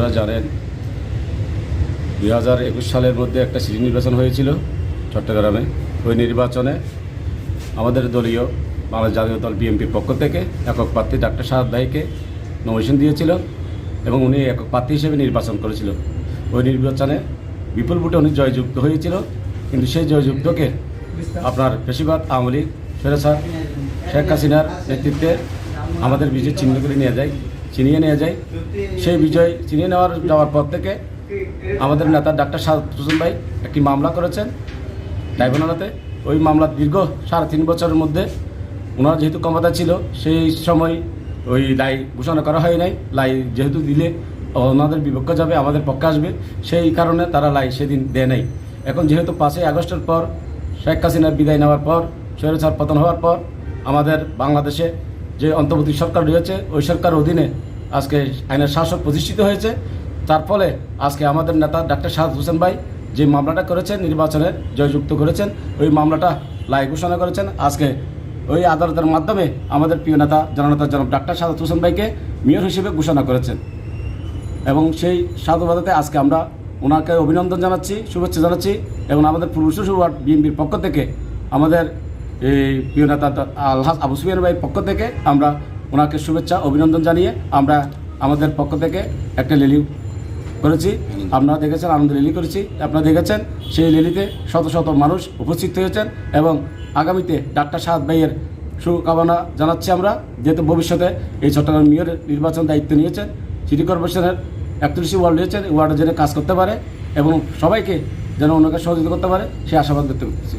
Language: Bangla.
আপনারা জানেন 2021 সালের মধ্যে একটা সিটি নির্বাচন হয়েছিল চট্টগ্রামে। ওই নির্বাচনে আমাদের দলীয় বাংলাদেশ জাতীয় দল বিএনপির পক্ষ থেকে একক প্রার্থী ডাক্তার সাহাদ ভাইকে নমিনেশন দিয়েছিল এবং উনি একক প্রার্থী হিসেবে নির্বাচন করেছিল। ওই নির্বাচনে বিপুল ভোটে উনি জয়যুক্ত হয়েছিল, কিন্তু সেই জয়যুক্তকে আপনার বেশিরভাগ আওয়ামী লীগ স্বৈরাচার শেখ হাসিনার নেতৃত্বে আমাদের বিজয় ছিনিয়ে নিয়ে যায়। সেই বিজয় ছিনিয়ে যাওয়ার পর থেকে আমাদের নেতা ডাক্তার সাহাদ হোসেন ভাই একটি মামলা করেছেন ট্রাইব্যুনালেতে। ওই মামলা দীর্ঘ 3.5 বছরের মধ্যে ওনার যেহেতু ক্ষমতা ছিল সেই সময় ওই রায় ঘোষণা করা হয় নাই। রায় যেহেতু দিলে ওনাদের বিপক্ষে যাবে, আমাদের পক্ষে আসবে, সেই কারণে তারা রায় সেদিন দেয় নাই। এখন যেহেতু 5ই আগস্টের পর শেখ হাসিনার বিদায় নেওয়ার পর, স্বৈরাচার পতন হওয়ার পর আমাদের বাংলাদেশে যে অন্তর্বর্তী সরকার রয়েছে ওই সরকার অধীনে আজকে আইনের শাসক প্রতিষ্ঠিত হয়েছে। তার ফলে আজকে আমাদের নেতা ডাক্তার সাহাদ হোসেন ভাই যে মামলাটা করেছেন, নির্বাচনের জয়যুক্ত করেছেন, ওই মামলাটা রায় ঘোষণা করেছেন। আজকে ওই আদালতের মাধ্যমে আমাদের প্রিয় নেতা জননেতা জনাব ডাক্তার সাহাদ হোসেন ভাইকে মেয়র হিসেবে ঘোষণা করেছেন এবং সেই সাধুবাদতে আজকে আমরা ওনাকে অভিনন্দন জানাচ্ছি, শুভেচ্ছা জানাচ্ছি এবং আমাদের পূর্ব ওয়ার্ড বিএনপির পক্ষ থেকে আমাদের এই প্রিয় নেতা আলহাজ আবু সুফিয়ান ভাইয়ের পক্ষ থেকে আমরা ওনাকে শুভেচ্ছা অভিনন্দন জানিয়ে আমরা আমাদের পক্ষ থেকে একটা র্যালি করেছি। আপনারা দেখেছেন, আনন্দ র্যালি করেছি, আপনারা দেখেছেন। সেই র্যালিতে শত শত মানুষ উপস্থিত হয়েছেন এবং আগামীতে ডাক্তার সাহাদ ভাইয়ের শুভকামনা জানাচ্ছি আমরা, যেহেতু ভবিষ্যতে এই চট্টগ্রাম মেয়র নির্বাচন দায়িত্ব নিয়েছেন, সিটি কর্পোরেশনের 41 ওয়ার্ড রয়েছেন, ওয়ার্ডে যেন কাজ করতে পারে এবং সবাইকে যেন ওনাকে সহযোগিতা করতে পারে সেই আশাবাদ ব্যক্ত করতেছি।